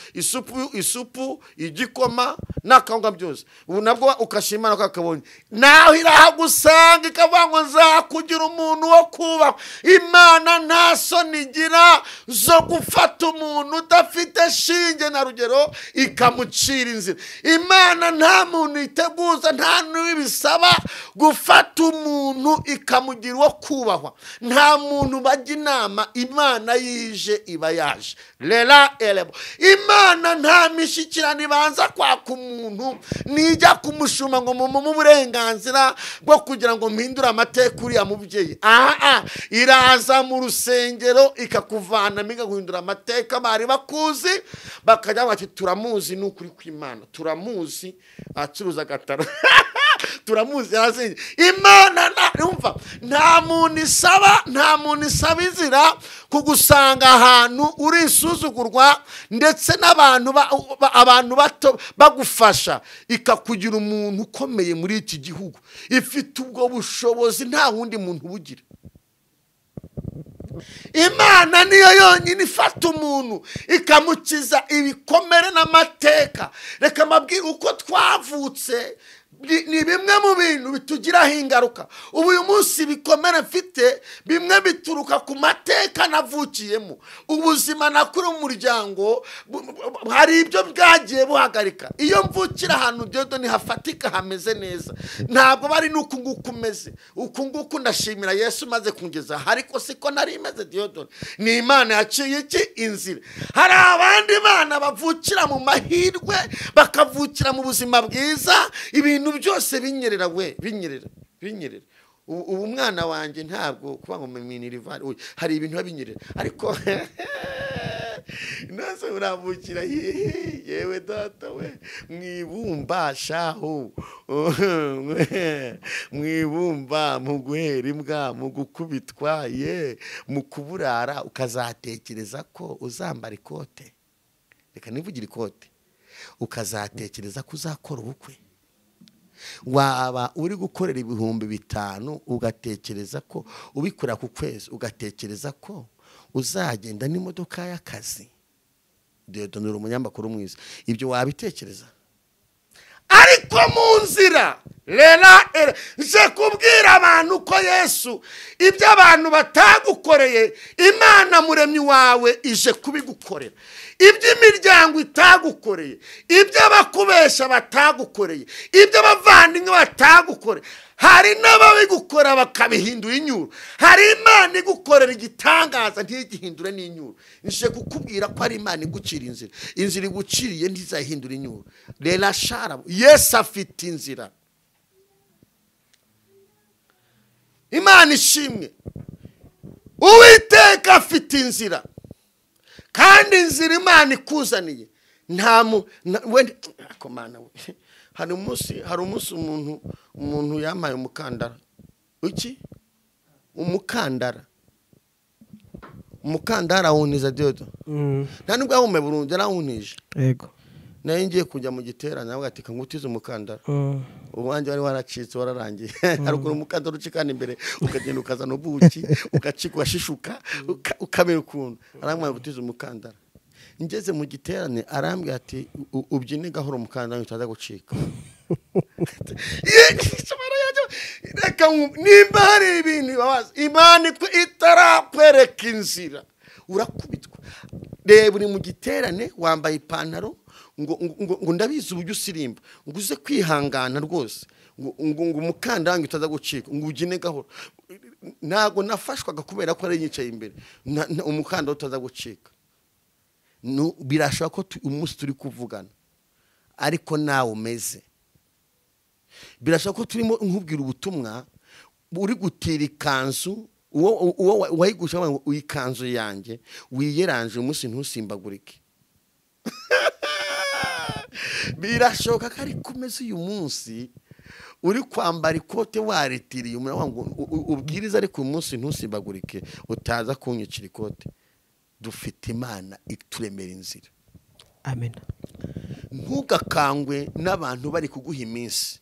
isupu, igikoma n'akawunga byose. Ubu nabwo ukashimana ko akabonye. Naho irahagusanga ikavuga ngo nzakugira umuntu wo kubaho. Imana nta soni igira zo gufata umuntu udafite shinge na rugero, ngo ikamucira inzira. Imana nta muntu iteguza, nta n'ibisaba gufata umuntu ikamugira uwo kubahwa. Nta muntu bajya inama, Imana yije iba yaje. Rera elebo. Imana nta mishyikirano ibanza kwaka umuntu nijya kumushuma ngo mu burenganzira bwo kugira ngo mpindure amateka uriya mubyeyi. Iraza mu rusengero ikakuvana ikaguhindura amateka bari bakuzi, bakajya bati turamuzi n'ukuri kw'Imana, turamuzi acuruza agataro turamuzi yazinze. Imana numva nta muntu isaba inzira kugusanga ahantu uri isuzugurwa, ndetse n'abantu abantu bato bagufasha, ikakugira umuntu ukomeye muri iki gihugu, ifite ubwo bushobozi nta wundi muntu bugira. Imana niyo yonyine ifata umuntu ikamukiza ibikomere n'amateka. Reka mabwire uko twavutse ni bimwe mu bintu bitugiraho ingaruka. Ubu uyu munsi bikomere mfite bimwe bituruka ku mateka navukiyemo. Ubuzima nakuri mu muryango hari ibyo bwagiye buhagarika. Iyo mvukira ahantu Dieudonne hafatika hameze neza, ntabwo bari nuko nguko umeze. Uku nguko ndashimira Yesu maze kungeza, ariko siko nari imeze Dieudonne. Ni Imana yaciye iki inzira. Hari abandi bana bavukira mu mahirwe, bakavukira mu buzima bwiza, ibintu byose binyerera binyerera. Ubu mwana wanjye ntabwo kuba ngo minirivare hari ibintu babinyerera, ariko nazo urabukira yewe data we mwibumba shaho mwibumba mu guhera imbwa, mu gukubitwa mu kuburara, ukazatekereza ko uzambara ikote, reka nivugira ikote, ukazatekereza ko uzakora ubukwe. Waba uri gukorera 5,000 ugatekereza ko ubikora ku kwezi, ugatekereza ko uzagenda n'imodoka y'akazi. Dieudonne uri umunyamakuru mwiza, ibyo wabitekereza? Ariko mu nzira nje kubwira abantu ko Yesu ibyo abantu batagukoreye, Imana muremyi wawe ije kubigukorera. Ibyo imiryango itagukoreye, ibyo abakubesha batagukoreye, ibyo abavandimwe batagukoreye, hari n'ababigukora bakabihindura inyuro. Hari Imana igukorera igitangaza ntigihindure n'inyuro. Nje kukubwira ko ari Imana igucira inzira. Inzira iguciriye ntizahindura inyuro. Rera shara, Yesu afite inzira. Imana ishimwe. Uwiteka afite inzira, kandi inzira Imana ikuzaniye nta wende akomana we. Hari umunsi umuntu yamaye umukandara. Iki umukandara wuniza Dieudonne. Nta nubwo yahume burundu yarawunije. Yego. Naye ngiye kujya mu giterane nawe ati ngutize umukandara. Uwanjye wari waracitse wararangiye. Ariko umukandara ucikana imbere ukagenda ukazana ubuki, ugacika washishuka, ukabera ukuntu. Aramwaye gutize umukandara. Ngeze mu giterane arambwira ati ubyine gahoro umukandara utaza gucika. Reka nimba hari ibintu babaza, Imana itarakwereka inzira urakubitwa. Reba uri mu giterane wambaye ipantaro ngo ndabizi uburyo usirimba, ngo uze kwihangana rwose, ngo umukandara utaza gucika, ngo ugine gahoro. Ntago nafashwaga kubera ko ari nyicaye imbere, umukandara utaza gucika. Birashobora ko umunsi turi kuvugana ariko nawe umeze. Birashobora ko turimo nkubwira ubutumwa uri gutira ikanzu, uwo wayigusha ngo uyikanzu yanjye wiyeranje umunsi ntusimbagurike. Birashoboka ko ari kumeze uyu munsi uri kwambara ikote waretiriye umuntu ngo ubwiriza, ariko uyu munsi ntusimbagurike utaza kunyicira ikote. Dufite Imana ituremera inzira. Amen. Ntugakangwe n'abantu bari kuguha iminsi,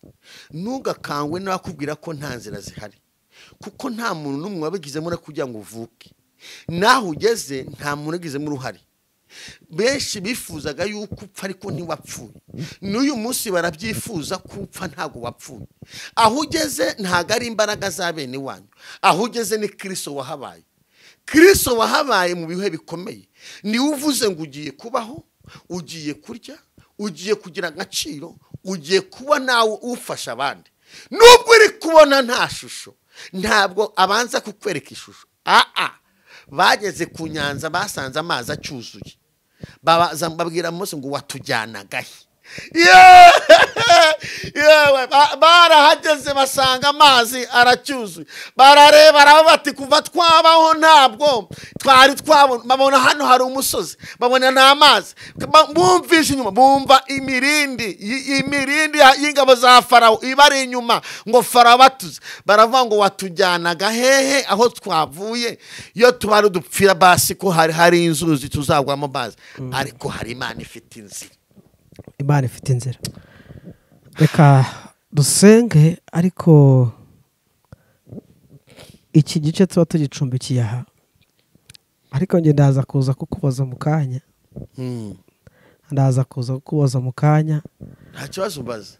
ntugakangwe n'abakubwira ko nta nzira zihari, kuko nta muntu n'umwe wabigizemo kugira ngo uvuke. Naho ugeze nta muntu wagizemo uruhare. Benshi bifuzaga yuko upfa ariko ntiwapfuye. N'uyu munsi barabyifuza ko upfa ntago wapfuye. Aho ugeze ntago ari imbaraga za bene wanyu, aho ugeze ni Kristo wahabaye. Kristo wahabaye mu bihe bikomeye. Ni uvuze ngo ugiye kubaho, ugiye kurya, ugiye kugira agaciro, ugiye kuba nawe ufasha abandi. Nubwo uri kubona nta shusho, ntabwo abanza kukwereka ishusho. Bageze ku nyanza basanze amazi acyuzuye, babwira Mose ngo watujyanagahe. Barahageze basanga amazi aracyuzuye, barareba bati kuva twabaho ntabwo twari twabona. Babona hano hari umusozi, babona n'amazi, bumvisha inyuma, bumva imirindi y'ingabo za Farawo ibari inyuma ngo Farawo batuze. Baravuga ngo watujyanaga hehe aho twavuye? Iyo tubari dupfira basi ko hari inzuzi tuzagwamo amazi, ariko hari Imana ifite inzira. Imana ifite inzira. Reka dusenge, ariko iki gice tuba tugicumbikiye aha, ariko njye ndaza kuza kukubaza mu kanya. Nta kibazo mbaza.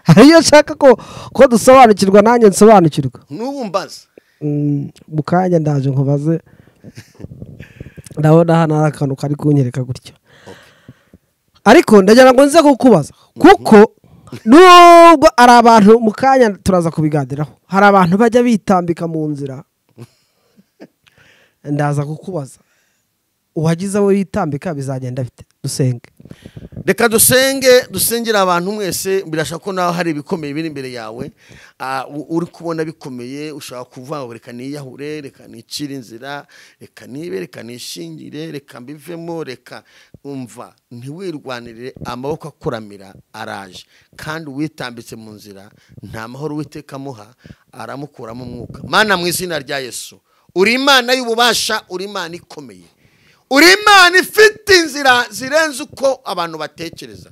Hariyo nshaka ko dusobanukirwa, nanjye nsobanukirwa. N'ubu mbaza. Mu kanya ndaje nkubaze. Ndabona hano hari akantu kari kunyereka gutya. Ariko ndagira ngo nze kukubaza, kuko nubwo ari abantu mu kanya turaza kubiganiraho, hari abantu bajya bitambika mu nzira. Ndaza kukubaza, uwagize abo yitambika bizagenda bite? Dusenge. Reka dusengera abantu mwese. Birashaka ko naho hari ibikomeye biri imbere yawe, uri kubona bikomeye, ushaka kuvuga ngo reka niyahure, reka nicire inzira, reka nibe, reka nishingire, reka mbivemo, reka umva. Ntiwirwanirire, amaboko akuramira araje, kandi uwitambitse mu nzira nta mahoro Uwiteka amuha, aramukuramo umwuka. Mana, mu izina rya Yesu, uri Imana y'ububasha, uri Imana ikomeye, uri Imana ifite inzira zirenze uko abantu batekereza.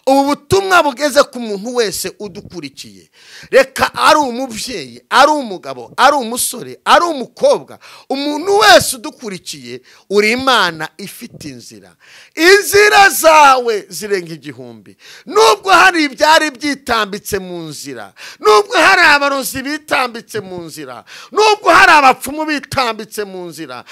Ubu butumwa bugeze ku muntu wese udukurikiye, reka ari umubyeyi, ari umugabo, ari umusore, ari umukobwa, umuntu wese udukurikiye, uri Imana ifite inzira. Inzira zawe zirenga igihumbi. Nubwo hari ibyari byitambitse mu nzira, nubwo hari abarozi bitambitse mu nzira, nubwo hari abapfumu bitambitse mu nzira,